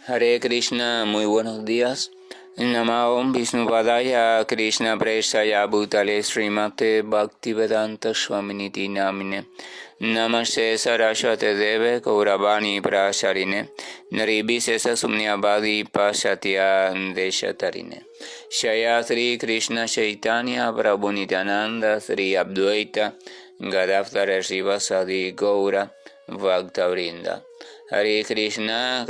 Hare Krishna, muy buenos días. Namo Vishnupadaya Krishna Preshaya Bhutale Srimate Bhaktivedanta Swaminiti Namine Namaste Saraswate Deve Gauravani Prasharine Naribhisesa Sumnyavadi Pashatya Deshatarine Shaya Sri Krishna Chaitanya Prabhu Nityananda Sri Advaita Gadavtara Srivasadi Gaura Bhaktavrinda Hare Krishna,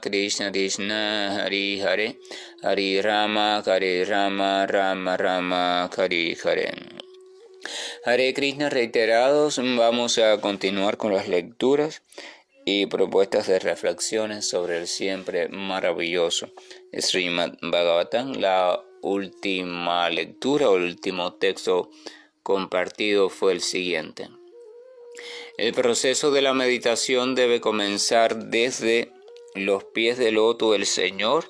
Krishna Krishna, Hare Hare, Hare Rama, Rama Rama, Hare Hare. Hare Krishna reiterados, vamos a continuar con las lecturas y propuestas de reflexiones sobre el siempre maravilloso Srimad Bhagavatam. La última lectura o el último texto compartido fue el siguiente. El proceso de la meditación debe comenzar desde los pies del loto del Señor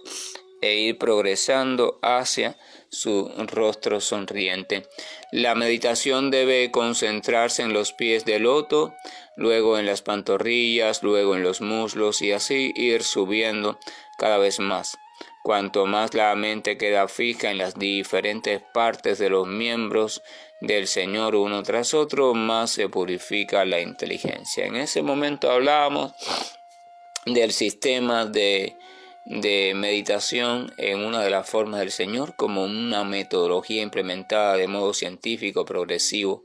e ir progresando hacia su rostro sonriente. La meditación debe concentrarse en los pies del loto, luego en las pantorrillas, luego en los muslos y así ir subiendo cada vez más. Cuanto más la mente queda fija en las diferentes partes de los miembros del Señor uno tras otro, más se purifica la inteligencia. En ese momento hablábamos del sistema de meditación en una de las formas del Señor como una metodología implementada de modo científico, progresivo,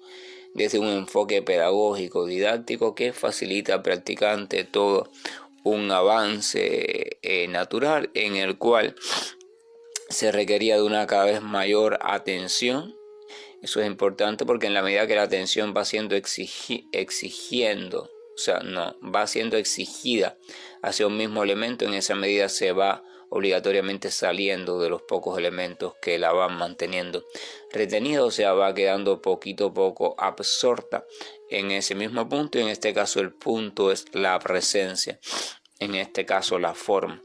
desde un enfoque pedagógico, didáctico que facilita al practicante todo un avance natural en el cual se requería de una cada vez mayor atención. Eso es importante porque en la medida que la atención va siendo va siendo exigida hacia un mismo elemento, en esa medida se va obligatoriamente saliendo de los pocos elementos que la van manteniendo retenida, o sea, va quedando poquito a poco absorta en ese mismo punto, y en este caso el punto es la presencia, en este caso la forma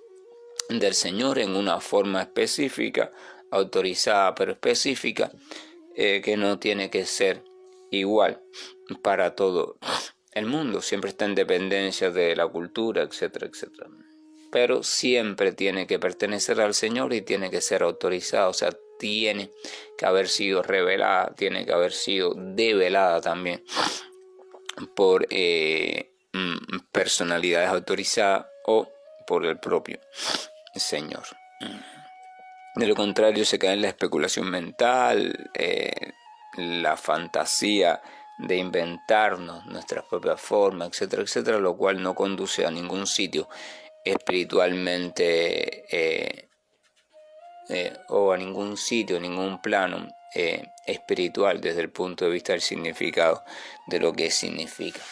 del Señor en una forma específica, autorizada pero específica, que no tiene que ser igual para todo el mundo, siempre está en dependencia de la cultura, etcétera, etcétera. Pero siempre tiene que pertenecer al Señor y tiene que ser autorizada, o sea, tiene que haber sido revelada, tiene que haber sido develada también por personalidades autorizadas o por el propio Señor. De lo contrario se cae en la especulación mental, la fantasía de inventarnos nuestras propias formas, etcétera, etcétera, lo cual no conduce a ningún sitio espiritualmente o a ningún sitio, ningún plano espiritual desde el punto de vista del significado de lo que significa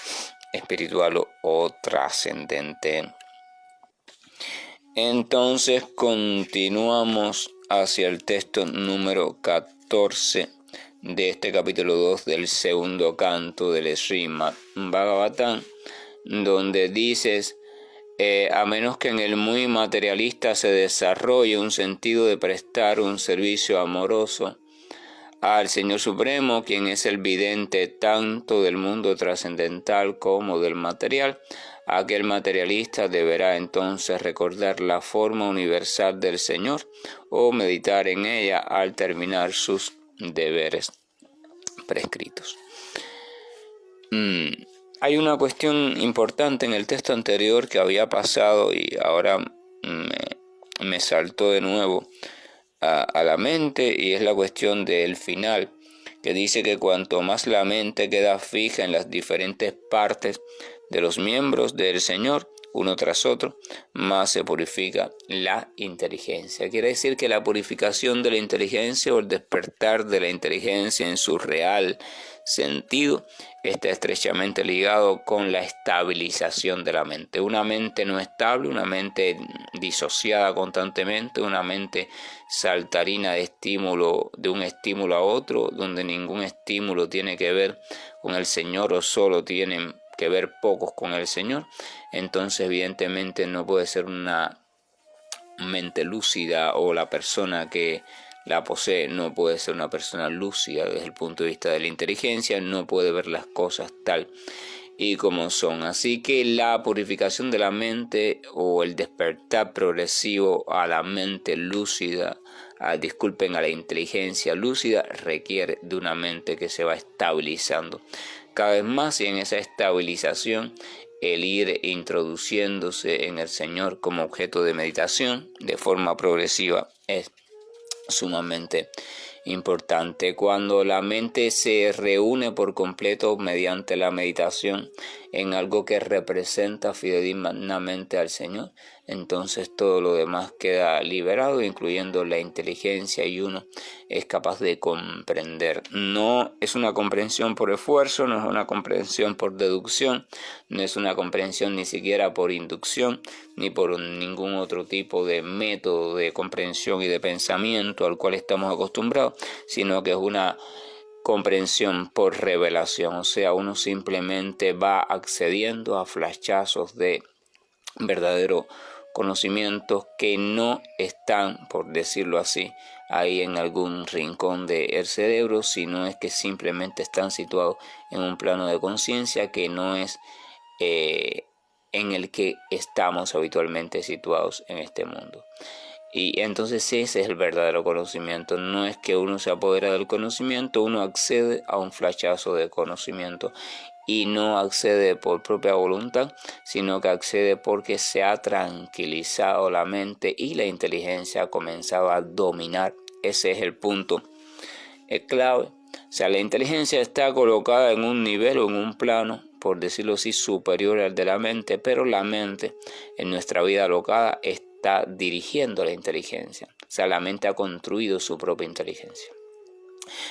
espiritual o trascendente. Entonces continuamos hacia el texto número 14 de este capítulo 2 del segundo canto del Srimad Bhagavatam, donde dices: a menos que en el muy materialista se desarrolle un sentido de prestar un servicio amoroso al Señor Supremo, quien es el vidente tanto del mundo trascendental como del material, aquel materialista deberá entonces recordar la forma universal del Señor o meditar en ella al terminar sus deberes prescritos. Hay una cuestión importante en el texto anterior que había pasado y ahora me saltó de nuevo a la mente, y es la cuestión del final, que dice que cuanto más la mente queda fija en las diferentes partes de los miembros del Señor, uno tras otro, más se purifica la inteligencia. Quiere decir que la purificación de la inteligencia o el despertar de la inteligencia en su real sentido está estrechamente ligado con la estabilización de la mente. Una mente no estable, una mente disociada constantemente, una mente saltarina de un estímulo a otro, donde ningún estímulo tiene que ver con el Señor o solo tienen que ver pocos con el Señor, entonces evidentemente no puede ser una mente lúcida, o la persona que la posee no puede ser una persona lúcida desde el punto de vista de la inteligencia, no puede ver las cosas tal y como son. Así que la purificación de la mente o el despertar progresivo a la mente lúcida, a la inteligencia lúcida, requiere de una mente que se va estabilizando cada vez más, y en esa estabilización el ir introduciéndose en el Señor como objeto de meditación de forma progresiva es sumamente importante. Cuando la mente se reúne por completo mediante la meditación en algo que representa fidedignamente al Señor, entonces todo lo demás queda liberado, incluyendo la inteligencia, y uno es capaz de comprender. No es una comprensión por esfuerzo, no es una comprensión por deducción, no es una comprensión ni siquiera por inducción, ni por ningún otro tipo de método de comprensión y de pensamiento al cual estamos acostumbrados, sino que es una comprensión por revelación. O sea, uno simplemente va accediendo a flashazos de verdadero conocimientos que no están, por decirlo así, ahí en algún rincón del cerebro, sino es que simplemente están situados en un plano de conciencia que no es en el que estamos habitualmente situados en este mundo. Y entonces ese es el verdadero conocimiento. No es que uno se apodera del conocimiento, uno accede a un flachazo de conocimiento, y no accede por propia voluntad, sino que accede porque se ha tranquilizado la mente y la inteligencia ha comenzado a dominar. Ese es el punto clave. O sea, la inteligencia está colocada en un nivel o en un plano, por decirlo así, superior al de la mente, pero la mente en nuestra vida alocada está dirigiendo la inteligencia. O sea, la mente ha construido su propia inteligencia.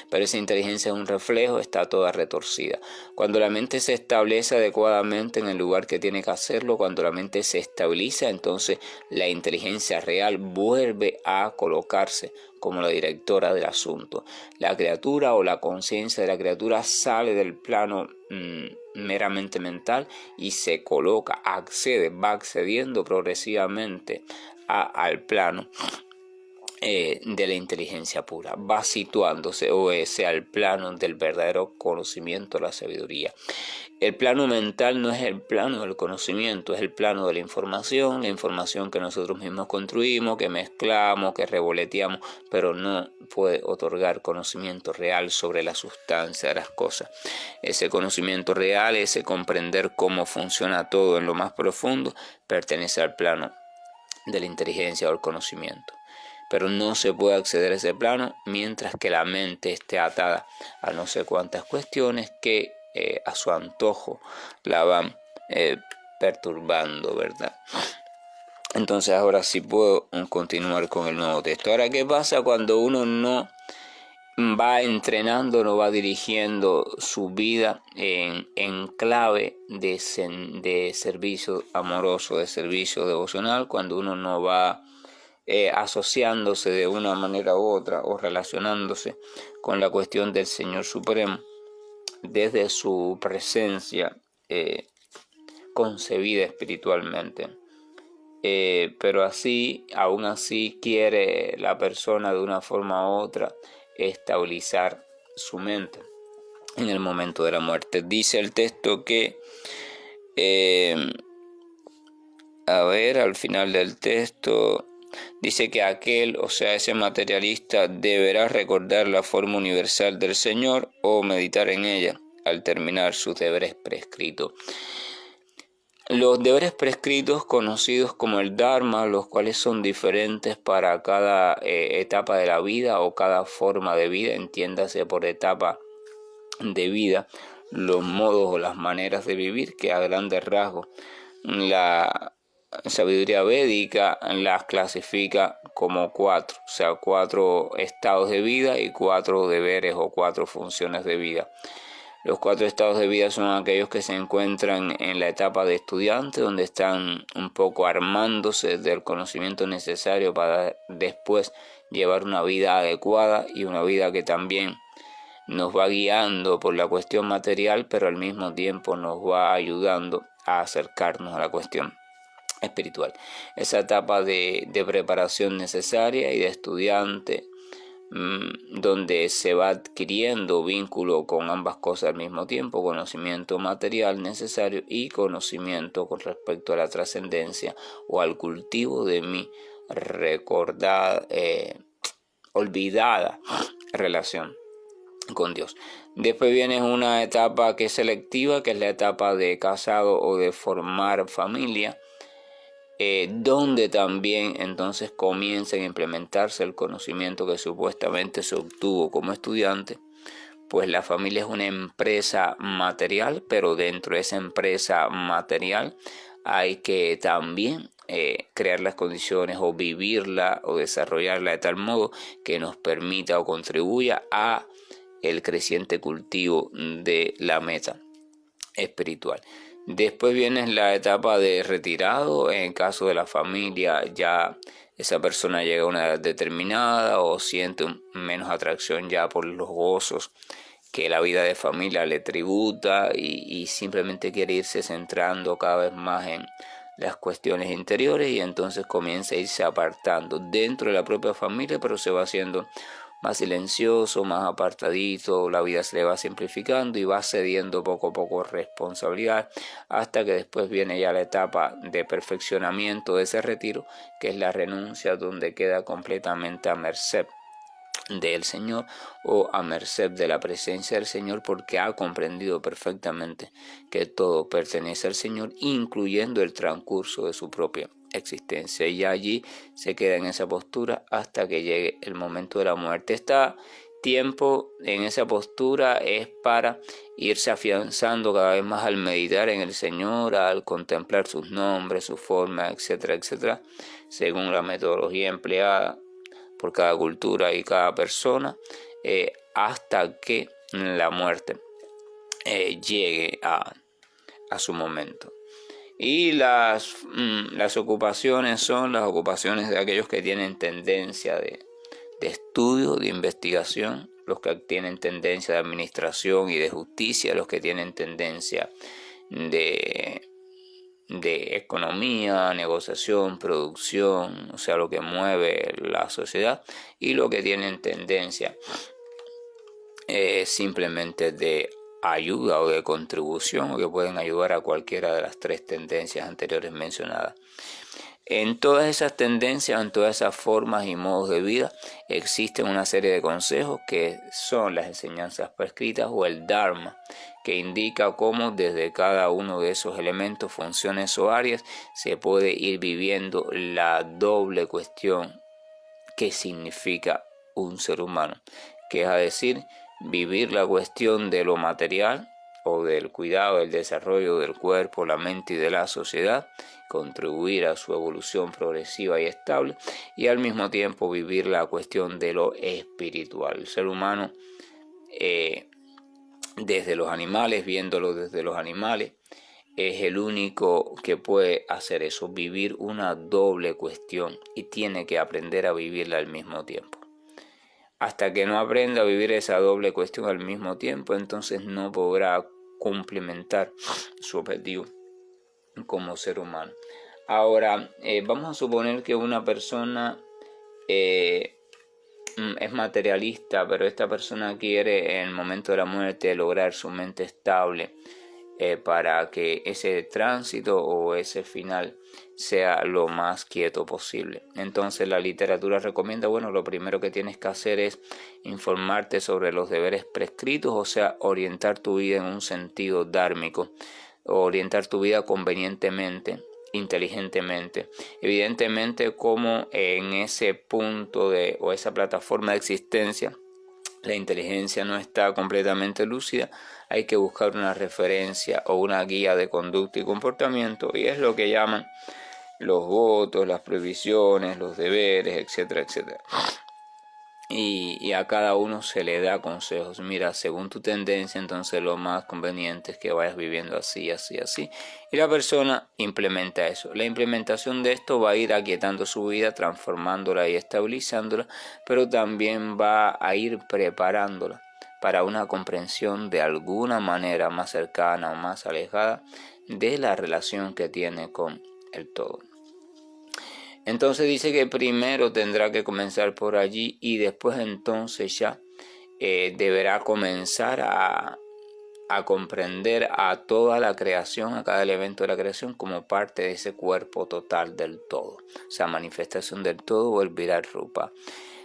Pero esa inteligencia es un reflejo, está toda retorcida. Cuando la mente se establece adecuadamente en el lugar que tiene que hacerlo, cuando la mente se estabiliza, entonces la inteligencia real vuelve a colocarse como la directora del asunto. La criatura o la conciencia de la criatura sale del plano meramente mental y se coloca, va accediendo progresivamente al plano de la inteligencia pura, va situándose o sea el plano del verdadero conocimiento, la sabiduría. El plano mental no es el plano del conocimiento, es el plano de la información que nosotros mismos construimos, que mezclamos, que revoleteamos, pero no puede otorgar conocimiento real sobre la sustancia de las cosas. Ese conocimiento real, ese comprender cómo funciona todo en lo más profundo, pertenece al plano de la inteligencia o el conocimiento. Pero no se puede acceder a ese plano mientras que la mente esté atada a no sé cuántas cuestiones que a su antojo la van perturbando, ¿verdad? Entonces ahora sí puedo continuar con el nuevo texto. Ahora, ¿qué pasa cuando uno no va entrenando, no va dirigiendo su vida en clave de servicio amoroso, de servicio devocional? Cuando uno no va asociándose de una manera u otra o relacionándose con la cuestión del Señor Supremo desde su presencia concebida espiritualmente. Pero aún así quiere la persona de una forma u otra estabilizar su mente en el momento de la muerte. Dice el texto que al final del texto dice que ese materialista, deberá recordar la forma universal del Señor o meditar en ella al terminar sus deberes prescritos. Los deberes prescritos, conocidos como el Dharma, los cuales son diferentes para cada etapa de la vida o cada forma de vida, entiéndase por etapa de vida, los modos o las maneras de vivir que a grandes rasgos la sabiduría védica las clasifica como 4, o sea, 4 estados de vida y 4 deberes o 4 funciones de vida. Los 4 estados de vida son aquellos que se encuentran en la etapa de estudiante, donde están un poco armándose del conocimiento necesario para después llevar una vida adecuada y una vida que también nos va guiando por la cuestión material, pero al mismo tiempo nos va ayudando a acercarnos a la cuestión espiritual. Esa etapa de preparación necesaria y de estudiante donde se va adquiriendo vínculo con ambas cosas al mismo tiempo, conocimiento material necesario y conocimiento con respecto a la trascendencia o al cultivo de mi recordada, olvidada relación con Dios. Después viene una etapa que es selectiva, que es la etapa de casado o de formar familia, donde también entonces comienza a implementarse el conocimiento que supuestamente se obtuvo como estudiante. Pues la familia es una empresa material, pero dentro de esa empresa material hay que también crear las condiciones o vivirla o desarrollarla de tal modo que nos permita o contribuya a el creciente cultivo de la meta espiritual. Después viene la etapa de retirado. En caso de la familia, ya esa persona llega a una edad determinada o siente menos atracción ya por los gozos que la vida de familia le tributa y simplemente quiere irse centrando cada vez más en las cuestiones interiores, y entonces comienza a irse apartando dentro de la propia familia, pero se va haciendo más silencioso, más apartadito, la vida se le va simplificando y va cediendo poco a poco responsabilidad, hasta que después viene ya la etapa de perfeccionamiento de ese retiro, que es la renuncia, donde queda completamente a merced del Señor o a merced de la presencia del Señor, porque ha comprendido perfectamente que todo pertenece al Señor, incluyendo el transcurso de su propia existencia, y allí se queda en esa postura hasta que llegue el momento de la muerte. Este tiempo en esa postura es para irse afianzando cada vez más al meditar en el Señor, al contemplar sus nombres, su forma, etcétera, etcétera, según la metodología empleada por cada cultura y cada persona, hasta que la muerte llegue a su momento. Y las ocupaciones son las ocupaciones de aquellos que tienen tendencia de estudio, de investigación, los que tienen tendencia de administración y de justicia, los que tienen tendencia de economía, negociación, producción, o sea, lo que mueve la sociedad, y lo que tienen tendencia simplemente de ayuda o de contribución, o que pueden ayudar a cualquiera de las tres tendencias anteriores mencionadas. En todas esas tendencias, en todas esas formas y modos de vida, existen una serie de consejos que son las enseñanzas prescritas o el Dharma, que indica cómo desde cada uno de esos elementos, funciones o áreas se puede ir viviendo la doble cuestión que significa un ser humano, que es a decir, vivir la cuestión de lo material o del cuidado, del desarrollo del cuerpo, la mente y de la sociedad, contribuir a su evolución progresiva y estable, y al mismo tiempo vivir la cuestión de lo espiritual. El ser humano, desde los animales, viéndolo desde los animales, es el único que puede hacer eso, vivir una doble cuestión, y tiene que aprender a vivirla al mismo tiempo. Hasta que no aprenda a vivir esa doble cuestión al mismo tiempo, entonces no podrá cumplimentar su objetivo como ser humano. Ahora, vamos a suponer que una persona es materialista, pero esta persona quiere en el momento de la muerte lograr su mente estable, para que ese tránsito o ese final sea lo más quieto posible. Entonces la literatura recomienda, bueno, lo primero que tienes que hacer es informarte sobre los deberes prescritos, o sea, orientar tu vida en un sentido dármico, orientar tu vida convenientemente, inteligentemente. Evidentemente, como en ese punto o esa plataforma de existencia la inteligencia no está completamente lúcida, hay que buscar una referencia o una guía de conducta y comportamiento, y es lo que llaman los votos, las prohibiciones, los deberes, etcétera, etcétera. Y a cada uno se le da consejos. Mira, según tu tendencia, entonces lo más conveniente es que vayas viviendo así, así, así. Y la persona implementa eso. La implementación de esto va a ir aquietando su vida, transformándola y estabilizándola, pero también va a ir preparándola para una comprensión de alguna manera más cercana o más alejada de la relación que tiene con el todo. Entonces dice que primero tendrá que comenzar por allí y después entonces ya deberá comenzar a comprender a toda la creación, a cada elemento de la creación como parte de ese cuerpo total del todo. O sea, manifestación del todo o el Virat Rupa.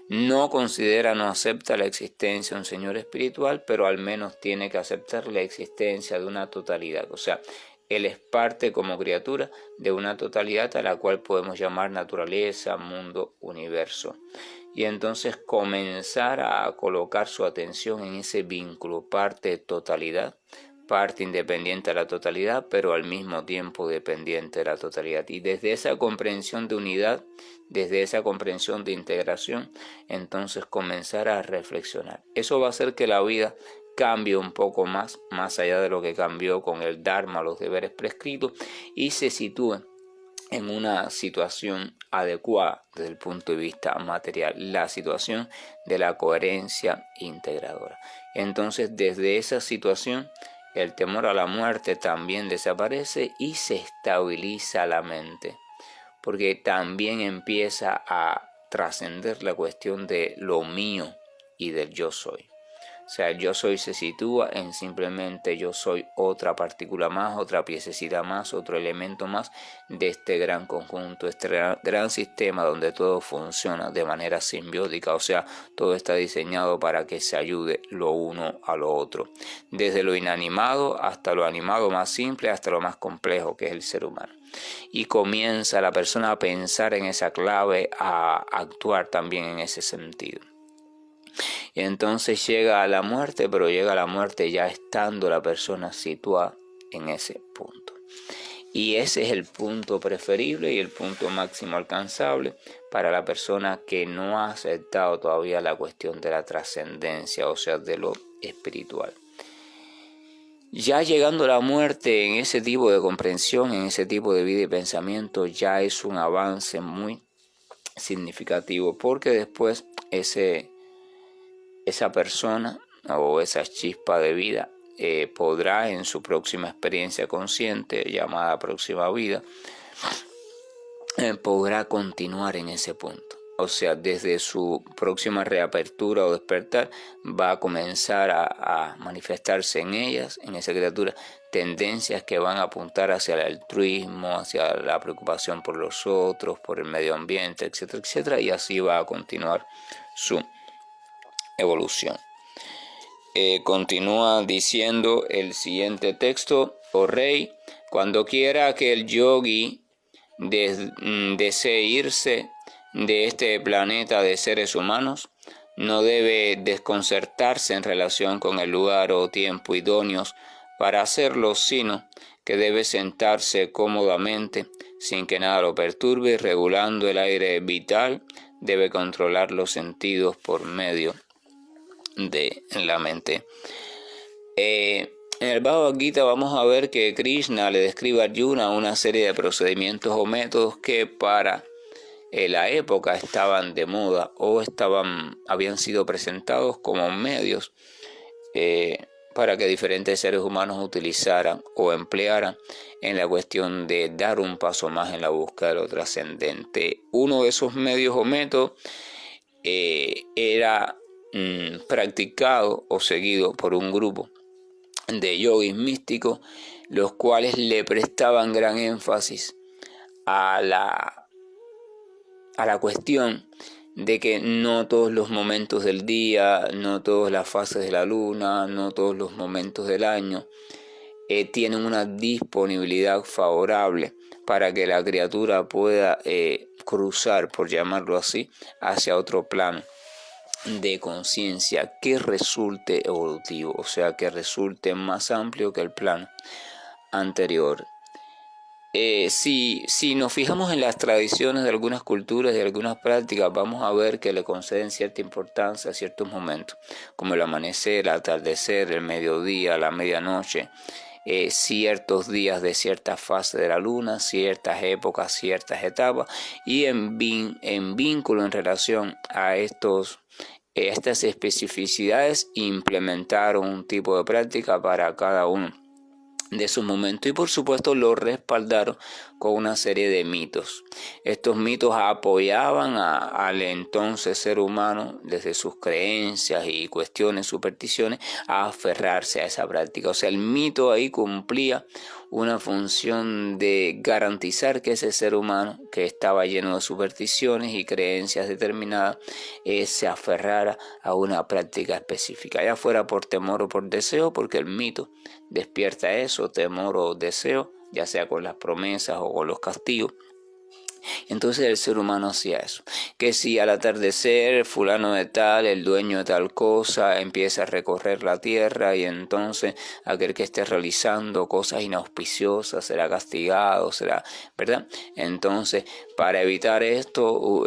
No considera, no acepta la existencia de un Señor espiritual, pero al menos tiene que aceptar la existencia de una totalidad. O sea, Él es parte como criatura de una totalidad a la cual podemos llamar naturaleza, mundo, universo. Y entonces comenzar a colocar su atención en ese vínculo, parte totalidad, parte independiente de la totalidad, pero al mismo tiempo dependiente de la totalidad. Y desde esa comprensión de unidad, desde esa comprensión de integración, entonces comenzar a reflexionar. Eso va a hacer que la vida cambie un poco más allá de lo que cambió con el Dharma, los deberes prescritos, y se sitúe en una situación adecuada desde el punto de vista material, la situación de la coherencia integradora. Entonces, desde esa situación, el temor a la muerte también desaparece y se estabiliza la mente, porque también empieza a trascender la cuestión de lo mío y del yo soy. O sea, el yo soy se sitúa en simplemente yo soy otra partícula más, otra piececita más, otro elemento más de este gran conjunto, este gran sistema donde todo funciona de manera simbiótica. O sea, todo está diseñado para que se ayude lo uno a lo otro. Desde lo inanimado hasta lo animado más simple, hasta lo más complejo que es el ser humano. Y comienza la persona a pensar en esa clave, a actuar también en ese sentido. Y entonces llega a la muerte, pero llega a la muerte ya estando la persona situada en ese punto. Y ese es el punto preferible y el punto máximo alcanzable para la persona que no ha aceptado todavía la cuestión de la trascendencia, o sea, de lo espiritual. Ya llegando a la muerte en ese tipo de comprensión, en ese tipo de vida y pensamiento, ya es un avance muy significativo, porque después esa persona o esa chispa de vida podrá en su próxima experiencia consciente, llamada próxima vida, podrá continuar en ese punto. O sea, desde su próxima reapertura o despertar va a comenzar a manifestarse en ellas, en esa criatura, tendencias que van a apuntar hacia el altruismo, hacia la preocupación por los otros, por el medio ambiente, etcétera, etcétera, y así va a continuar su evolución. Continúa diciendo el siguiente texto: oh rey, cuando quiera que el yogi desee irse de este planeta de seres humanos, no debe desconcertarse en relación con el lugar o tiempo idóneos para hacerlo, sino que debe sentarse cómodamente sin que nada lo perturbe, regulando el aire vital, debe controlar los sentidos por medio de la mente. En el Bhagavad Gita vamos a ver que Krishna le describe a Arjuna una serie de procedimientos o métodos que para la época estaban de moda o habían sido presentados como medios para que diferentes seres humanos utilizaran o emplearan en la cuestión de dar un paso más en la búsqueda de lo trascendente. Uno de esos medios o métodos era practicado o seguido por un grupo de yogis místicos, los cuales le prestaban gran énfasis a la cuestión de que no todos los momentos del día, no todas las fases de la luna, no todos los momentos del año tienen una disponibilidad favorable para que la criatura pueda cruzar, por llamarlo así, hacia otro plano de conciencia que resulte evolutivo, o sea, que resulte más amplio que el plano anterior. Si nos fijamos en las tradiciones de algunas culturas y algunas prácticas, vamos a ver que le conceden cierta importancia a ciertos momentos, como el amanecer, el atardecer, el mediodía, la medianoche, ciertos días de cierta fase de la luna, ciertas épocas, ciertas etapas, y en vínculo en relación a estas especificidades implementaron un tipo de práctica para cada uno de esos momentos, y por supuesto lo respaldaron con una serie de mitos. Estos mitos apoyaban al entonces ser humano desde sus creencias y cuestiones, supersticiones, a aferrarse a esa práctica. O sea, el mito ahí cumplía una función de garantizar que ese ser humano, que estaba lleno de supersticiones y creencias determinadas, se aferrara a una práctica específica, ya fuera por temor o por deseo, porque el mito despierta eso, temor o deseo, ya sea con las promesas o con los castigos. Entonces el ser humano hacía eso, que si al atardecer fulano de tal, el dueño de tal cosa, empieza a recorrer la tierra, y entonces aquel que esté realizando cosas inauspiciosas será castigado, será, ¿verdad? Entonces, para evitar esto,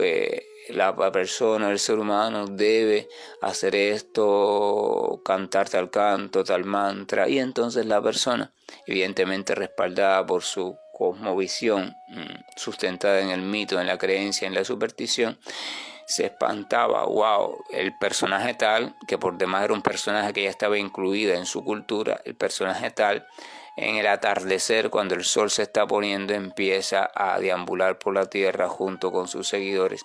la persona, el ser humano debe hacer esto, cantar tal canto, tal mantra, y entonces la persona, evidentemente respaldada por su cosmovisión sustentada en el mito, en la creencia, en la superstición, se espantaba. Wow, el personaje tal, que por demás era un personaje que ya estaba incluido en su cultura, el personaje tal, en el atardecer, cuando el sol se está poniendo, empieza a deambular por la tierra junto con sus seguidores,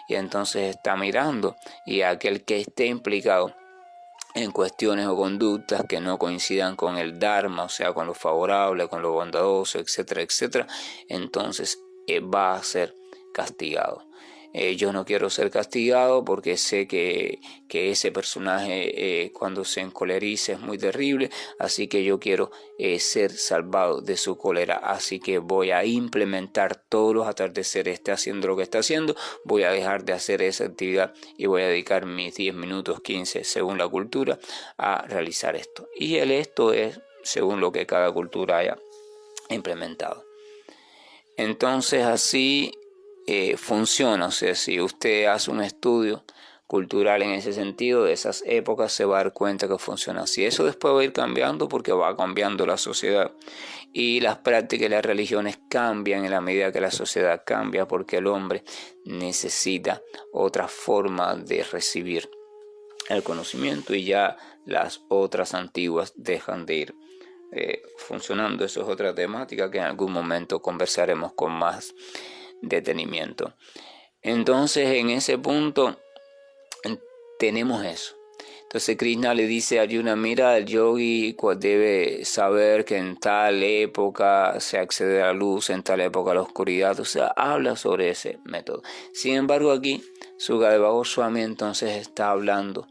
y entonces está mirando, y aquel que esté implicado en cuestiones o conductas que no coincidan con el Dharma, o sea, con lo favorable, con lo bondadoso, etcétera, etcétera, entonces va a ser castigado. Yo no quiero ser castigado porque sé que ese personaje cuando se encoleriza es muy terrible, así que yo quiero ser salvado de su cólera, así que voy a implementar todos los atardeceres, esté haciendo lo que está haciendo, voy a dejar de hacer esa actividad y voy a dedicar mis 10 minutos, 15, según la cultura, a realizar esto. Y esto es según lo que cada cultura haya implementado. Entonces así funciona. O sea, si usted hace un estudio cultural en ese sentido de esas épocas, se va a dar cuenta que funciona así. Eso después va a ir cambiando porque va cambiando la sociedad, y las prácticas y las religiones cambian en la medida que la sociedad cambia, porque el hombre necesita otra forma de recibir el conocimiento, y ya las otras antiguas dejan de ir funcionando. Eso es otra temática que en algún momento conversaremos con más detenimiento. Entonces, en ese punto tenemos eso. Entonces Krishna le dice a Arjuna: mira, el yogi debe saber que en tal época se accede a la luz, en tal época a la oscuridad. O sea, habla sobre ese método. Sin embargo, aquí Sukadeva Goswami entonces está hablando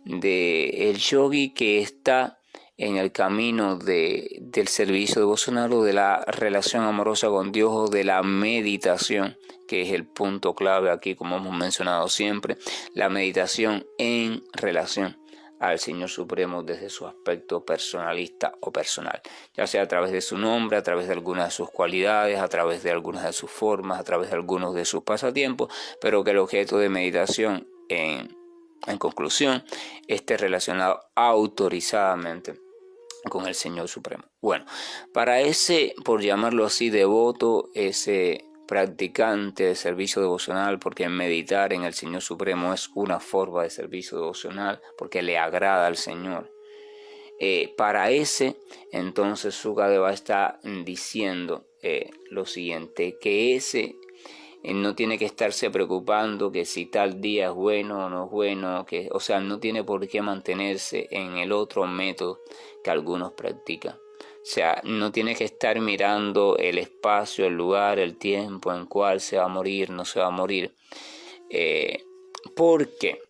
de el yogi que está en el camino del servicio devocional, o de la relación amorosa con Dios, o de la meditación, que es el punto clave aquí, como hemos mencionado siempre, la meditación en relación al Señor Supremo desde su aspecto personalista o personal, ya sea a través de su nombre, a través de algunas de sus cualidades, a través de algunas de sus formas, a través de algunos de sus pasatiempos, pero que el objeto de meditación, en conclusión, esté relacionado autorizadamente con el Señor Supremo. Bueno, para ese, por llamarlo así, devoto, ese practicante de servicio devocional, porque meditar en el Señor Supremo es una forma de servicio devocional, porque le agrada al Señor. Para ese, entonces Sukadeva está diciendo lo siguiente, que ese no tiene que estarse preocupando que si tal día es bueno o no es bueno, o sea, no tiene por qué mantenerse en el otro método que algunos practican. O sea, no tiene que estar mirando el espacio, el lugar, el tiempo en cual se va a morir, no se va a morir, porque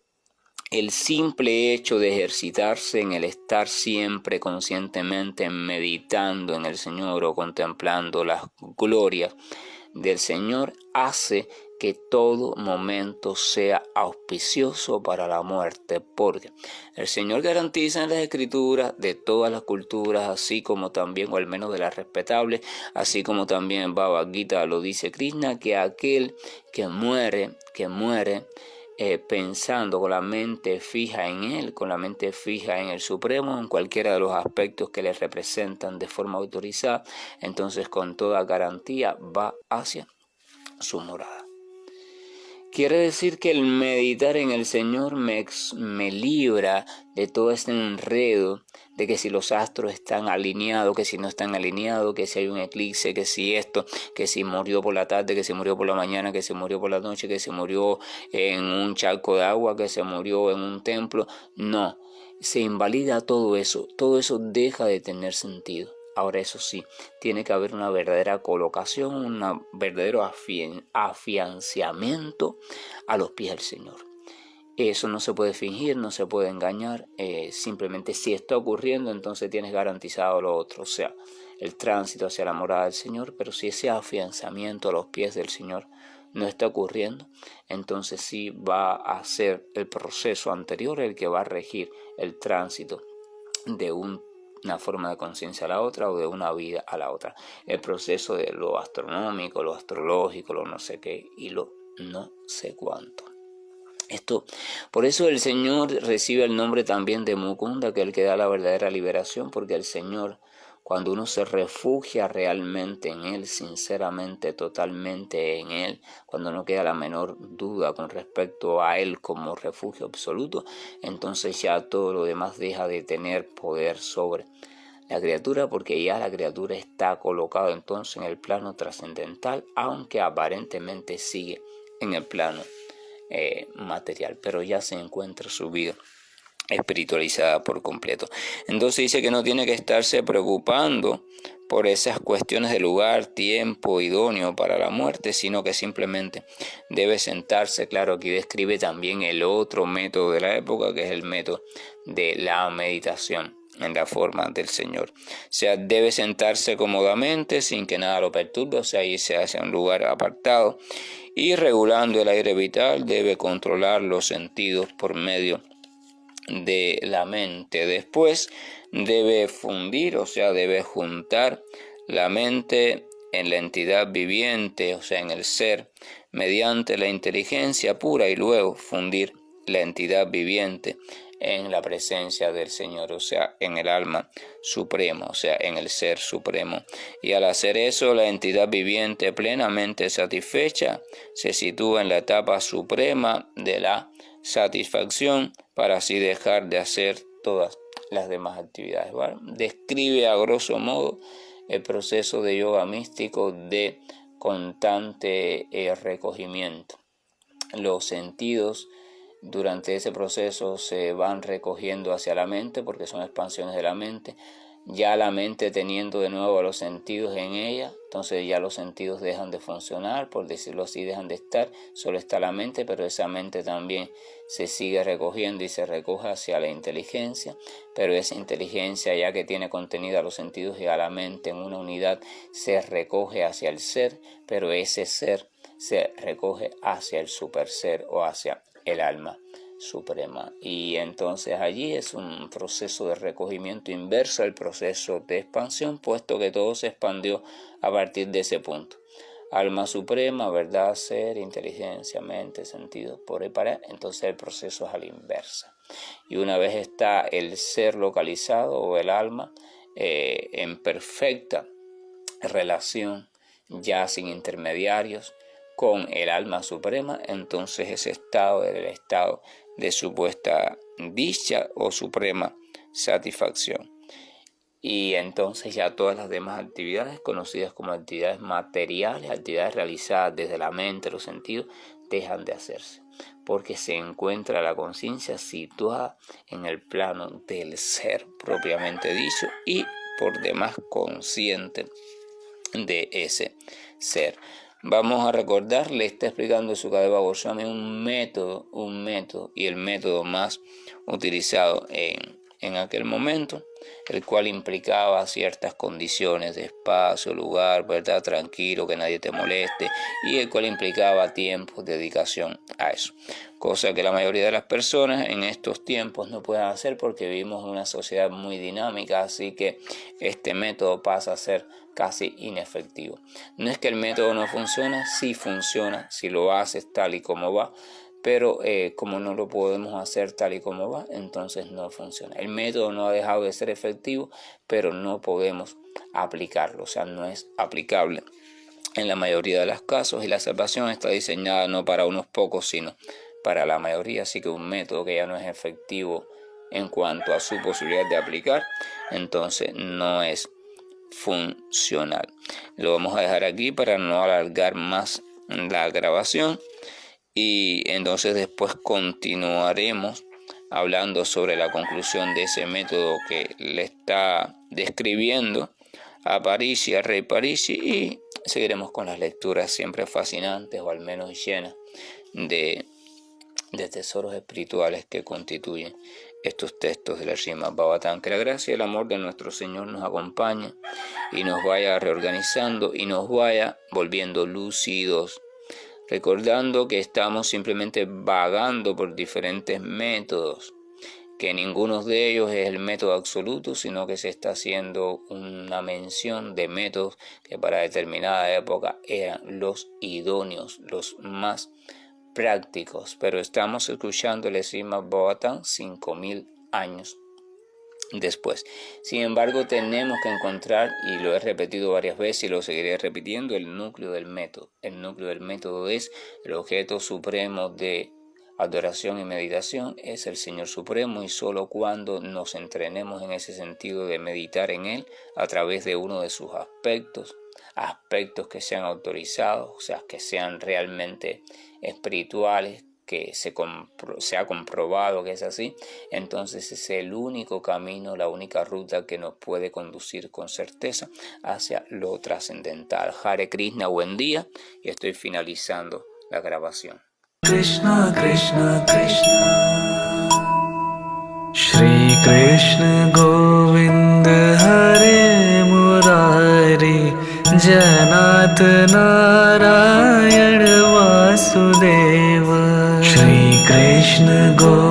el simple hecho de ejercitarse en el estar siempre conscientemente meditando en el Señor o contemplando las glorias del Señor hace que todo momento sea auspicioso para la muerte, porque el Señor garantiza en las Escrituras de todas las culturas, así como también, o al menos de las respetables, así como también en Bhagavad Gita lo dice Krishna, que aquel que muere pensando con la mente fija en Él, con la mente fija en el Supremo, en cualquiera de los aspectos que le representan de forma autorizada, entonces con toda garantía va hacia su morada. Quiere decir que el meditar en el Señor me libra de todo este enredo, de que si los astros están alineados, que si no están alineados, que si hay un eclipse, que si esto, que si murió por la tarde, que si murió por la mañana, que si murió por la noche, que si murió en un charco de agua, que se murió en un templo. No, se invalida todo eso deja de tener sentido. Ahora, eso sí, tiene que haber una verdadera colocación, un verdadero afianciamiento a los pies del Señor. Eso no se puede fingir, no se puede engañar. Simplemente si está ocurriendo, entonces tienes garantizado lo otro, o sea, el tránsito hacia la morada del Señor. Pero si ese afianzamiento a los pies del Señor no está ocurriendo, entonces sí va a ser el proceso anterior el que va a regir el tránsito de una forma de conciencia a la otra o de una vida a la otra. El proceso de lo astronómico, lo astrológico, lo no sé qué y lo no sé cuánto. Por eso el Señor recibe el nombre también de Mukunda, que es el que da la verdadera liberación, porque el Señor, cuando uno se refugia realmente en Él, sinceramente, totalmente en Él, cuando no queda la menor duda con respecto a Él como refugio absoluto, entonces ya todo lo demás deja de tener poder sobre la criatura, porque ya la criatura está colocada entonces en el plano trascendental, aunque aparentemente sigue en el plano material, pero ya se encuentra su vida espiritualizada por completo. Entonces dice que no tiene que estarse preocupando por esas cuestiones de lugar, tiempo idóneo para la muerte, sino que simplemente debe sentarse. Claro, aquí describe también el otro método de la época, que es el método de la meditación en la forma del Señor. O sea, debe sentarse cómodamente sin que nada lo perturbe, o sea, irse hacia un lugar apartado, y regulando el aire vital debe controlar los sentidos por medio de la mente. Después debe fundir, o sea, debe juntar la mente en la entidad viviente, o sea, en el ser, mediante la inteligencia pura, y luego fundir la entidad viviente en la presencia del Señor, o sea, en el alma supremo, o sea, en el ser supremo. Y al hacer eso, la entidad viviente plenamente satisfecha se sitúa en la etapa suprema de la satisfacción, para así dejar de hacer todas las demás actividades, ¿vale? Describe a grosso modo el proceso de yoga místico de constante recogimiento. Los sentidos durante ese proceso se van recogiendo hacia la mente, porque son expansiones de la mente. Ya la mente teniendo de nuevo los sentidos en ella, entonces ya los sentidos dejan de funcionar, por decirlo así, dejan de estar, solo está la mente, pero esa mente también se sigue recogiendo y se recoge hacia la inteligencia, pero esa inteligencia, ya que tiene contenida los sentidos y a la mente en una unidad, se recoge hacia el ser, pero ese ser se recoge hacia el super ser o hacia el alma suprema. Y entonces allí es un proceso de recogimiento inverso al proceso de expansión, puesto que todo se expandió a partir de ese punto. Alma suprema, verdad, ser, inteligencia, mente, sentido, por y para. Entonces el proceso es a la inversa. Y una vez está el ser localizado o el alma en perfecta relación, ya sin intermediarios, con el alma suprema, entonces ese estado es el estado de supuesta dicha o suprema satisfacción. Y entonces ya todas las demás actividades, conocidas como actividades materiales, actividades realizadas desde la mente, los sentidos, dejan de hacerse, porque se encuentra la conciencia situada en el plano del ser propiamente dicho y por demás consciente de ese ser. Vamos a recordar, le está explicando Sukadeva Goswami un método y el método más utilizado en aquel momento, el cual implicaba ciertas condiciones de espacio, lugar, verdad, tranquilo, que nadie te moleste, y el cual implicaba tiempo, dedicación a eso, cosa que la mayoría de las personas en estos tiempos no pueden hacer, porque vivimos en una sociedad muy dinámica, así que este método pasa a ser casi inefectivo. No es que el método no funciona, sí funciona si lo haces tal y como va, pero como no lo podemos hacer tal y como va, entonces no funciona. El método no ha dejado de ser efectivo, pero no podemos aplicarlo, o sea, no es aplicable en la mayoría de los casos, y la salvación está diseñada no para unos pocos, sino para la mayoría. Así que un método que ya no es efectivo en cuanto a su posibilidad de aplicar, entonces no es funcional. Lo vamos a dejar aquí para no alargar más la grabación, y entonces después continuaremos hablando sobre la conclusión de ese método que le está describiendo a Parisi, al rey Parisi, y seguiremos con las lecturas siempre fascinantes, o al menos llenas de tesoros espirituales que constituyen estos textos de la Srimad Bhagavatam. Que la gracia y el amor de nuestro Señor nos acompañe y nos vaya reorganizando y nos vaya volviendo lúcidos, recordando que estamos simplemente vagando por diferentes métodos, que ninguno de ellos es el método absoluto, sino que se está haciendo una mención de métodos que para determinada época eran los idóneos, los más prácticos, pero estamos escuchando el Srimad Bhagavatam 5000 años después. Sin embargo, tenemos que encontrar, y lo he repetido varias veces y lo seguiré repitiendo, el núcleo del método. El núcleo del método es el objeto supremo de adoración y meditación, es el Señor Supremo, y solo cuando nos entrenemos en ese sentido de meditar en Él a través de uno de sus aspectos que sean autorizados, o sea, que sean realmente espirituales, que se ha comprobado que es así, entonces es el único camino, la única ruta que nos puede conducir con certeza hacia lo trascendental. Hare Krishna, buen día, y estoy finalizando la grabación. Krishna Krishna Krishna Shri Krishna Govind Hare Murari Janat Narayan Vasudeva Shri Krishna Govind